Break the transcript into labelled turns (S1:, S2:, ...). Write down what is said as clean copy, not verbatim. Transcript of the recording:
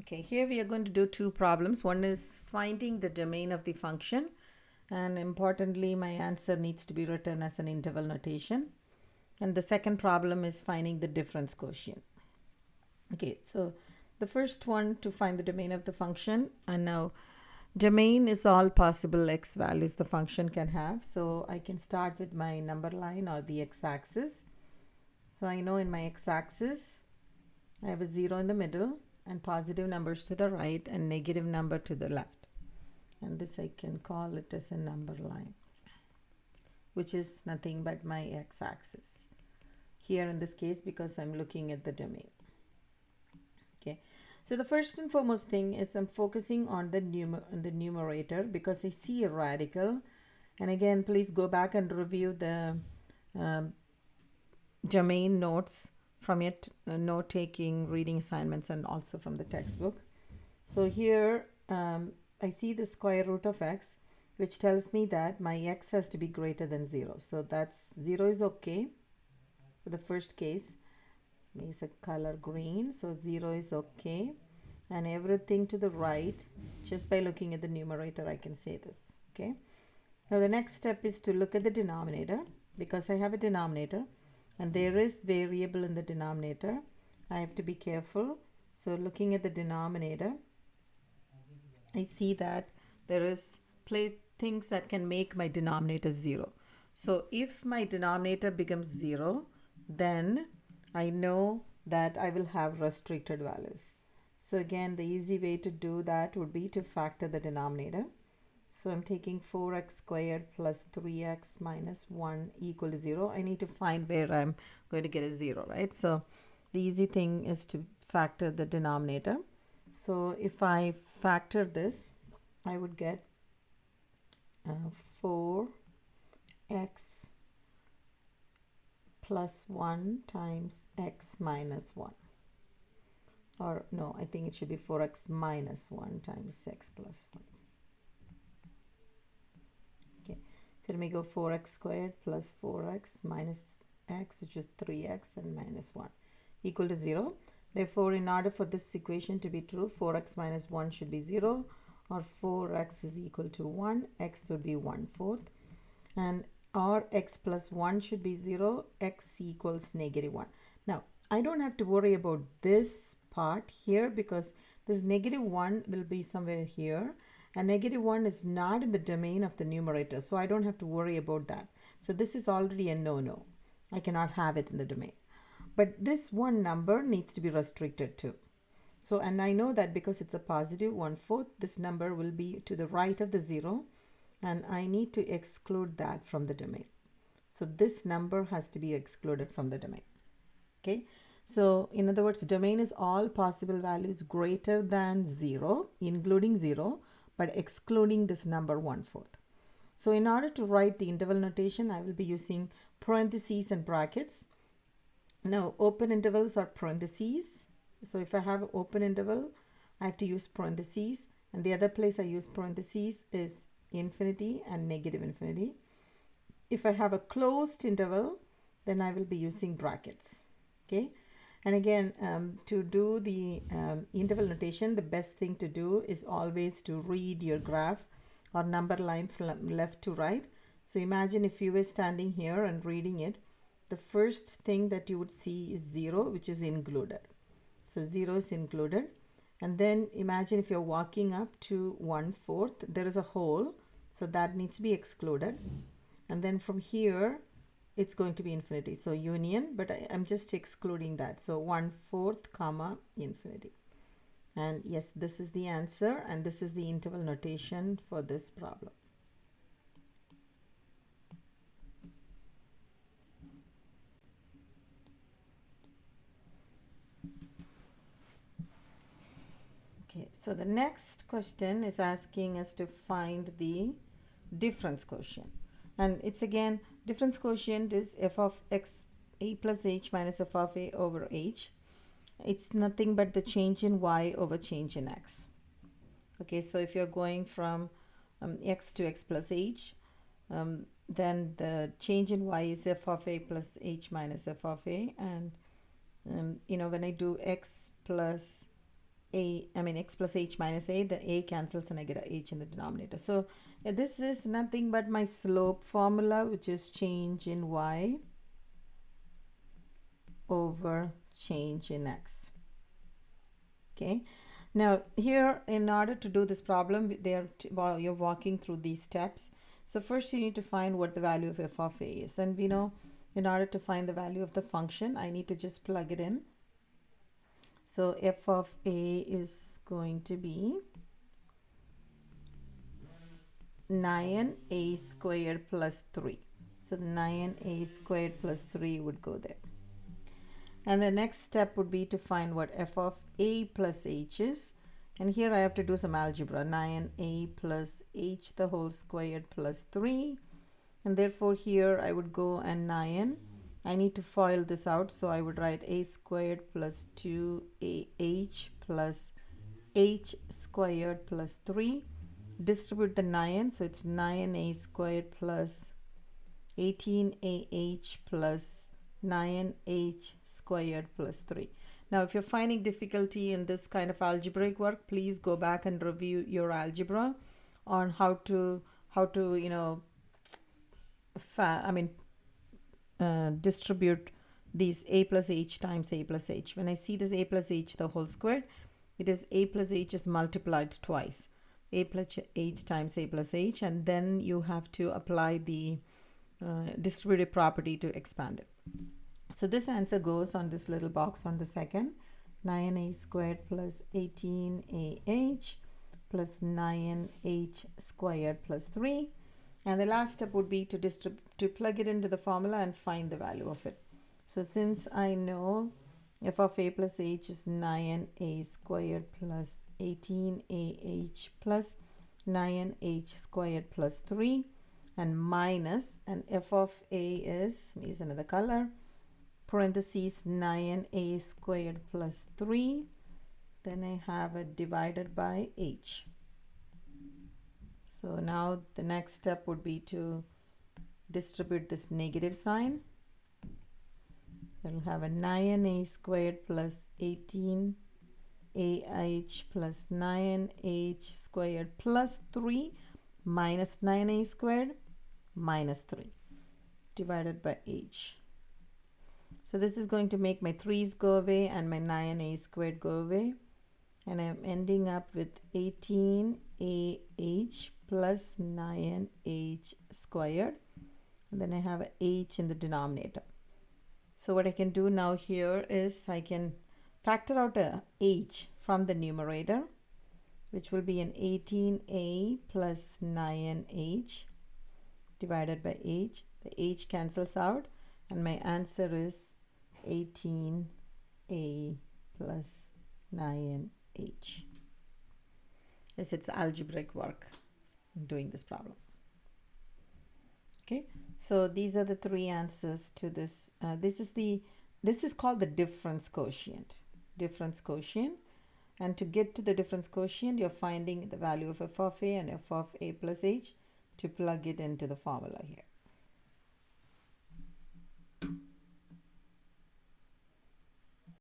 S1: Okay, here we are going to do two problems. One is finding the domain of the function, and importantly, my answer needs to be written as an interval notation. And the second problem is finding the difference quotient. Okay, so the first one, to find the domain of the function, and now domain is all possible x values the function can have. So I can start with my number line or the x-axis. So I know in my x-axis I have a 0 in the middle and positive numbers to the right and negative number to the left. And this I can call it as a number line, which is nothing but my x-axis. Here in this case, because I'm looking at the domain. Okay, so the first and foremost thing is I'm focusing on the numerator because I see a radical. And again, please go back and review the domain notes from your note-taking, reading assignments, and also from the textbook. So here I see the square root of x, which tells me that my x has to be greater than 0. So that's 0 is okay for the first case. Use a color green, so 0 is okay. And everything to the right, just by looking at the numerator, I can say this. Okay. Now the next step is to look at the denominator, because I have a denominator and there is variable in the denominator. I have to be careful. So looking at the denominator, I see that there is things that can make my denominator 0. So if my denominator becomes 0, then I know that I will have restricted values. So again, the easy way to do that would be to factor the denominator. So I'm taking 4x squared plus 3x minus 1 equal to 0. I need to find where I'm going to get a 0, right? So the easy thing is to factor the denominator. So if I factor this, I would get 4x plus 1 times x minus 1. Or no, I think it should be 4x minus 1 times x plus 1. Okay, so let me go 4x squared plus 4x minus x, which is 3x and minus 1 equal to 0. Therefore, in order for this equation to be true, 4x minus 1 should be 0, or 4x is equal to 1, x would be 1/4, and or x plus 1 should be 0, x equals -1. Now, I don't have to worry about this part here because this -1 will be somewhere here, and -1 is not in the domain of the numerator, so I don't have to worry about that. So this is already a no-no. I cannot have it in the domain. But this one number needs to be restricted too. So, and I know that because it's a positive 1/4, this number will be to the right of the 0, and I need to exclude that from the domain. So this number has to be excluded from the domain. Okay, so in other words, domain is all possible values greater than 0, including 0, but excluding this number 1/4. So in order to write the interval notation, I will be using parentheses and brackets. Now, open intervals are parentheses. So if I have an open interval, I have to use parentheses, and the other place I use parentheses is infinity and -infinity. If I have a closed interval, then I will be using brackets. Okay, and again, to do the interval notation, the best thing to do is always to read your graph or number line from left to right. So imagine if you were standing here and reading it, the first thing that you would see is 0, which is included. So 0 is included. And then imagine if you're walking up to 1/4, there is a hole, so that needs to be excluded. And then from here, it's going to be infinity. So union, but I'm just excluding that. So 1/4 comma infinity. And yes, this is the answer, and this is the interval notation for this problem. Okay, so the next question is asking us to find the difference quotient. And it's again, difference quotient is f of x a plus h minus f of a over h. It's nothing but the change in y over change in x. Okay, so if you're going from x to x plus h, then the change in y is f of a plus h minus f of a. And, when I do x plus x plus h minus a, the a cancels and I get a h in the denominator. So this is nothing but my slope formula, which is change in y over change in x. Okay, now here, in order to do this problem, you're walking through these steps. So first you need to find what the value of f of a is, and we know in order to find the value of the function, I need to just plug it in. So f of a is going to be 9a squared plus 3. So the 9a squared plus 3 would go there. And the next step would be to find what f of a plus h is. And here I have to do some algebra. 9a plus h the whole squared plus 3. And therefore here I would go and 9. I need to FOIL this out, so I would write a squared plus 2ah plus h squared plus 3. Distribute the 9, so it's 9a squared plus 18ah plus 9h squared plus 3. Now if you're finding difficulty in this kind of algebraic work, please go back and review your algebra on how to you know, distribute these a plus h times a plus h. When I see this a plus h the whole squared, it is a plus h is multiplied twice, a plus h times a plus h, and then you have to apply the distributive property to expand it. So this answer goes on this little box on the second, 9a squared plus 18ah plus 9h squared plus 3. And the last step would be to plug it into the formula and find the value of it. So since I know f of a plus h is 9a squared plus 18ah plus 9h squared plus 3, and minus, and f of a is, let me use another color, parentheses 9a squared plus 3, then I have it divided by h. So now the next step would be to distribute this negative sign. We'll have a 9a squared plus 18ah plus 9h squared plus 3 minus 9a squared minus 3 divided by h. So this is going to make my 3's go away and my 9a squared go away, and I'm ending up with 18ah plus 9h squared, and then I have a h in the denominator. So what I can do now here is I can factor out a h from the numerator, which will be an 18a plus 9h divided by h. The h cancels out, and my answer is 18a plus 9h. Yes, it's algebraic work doing this problem. Okay, so these are the three answers to this. This is called the difference quotient. Difference quotient. And to get to the difference quotient, you're finding the value of f of a and f of a plus h to plug it into the formula here.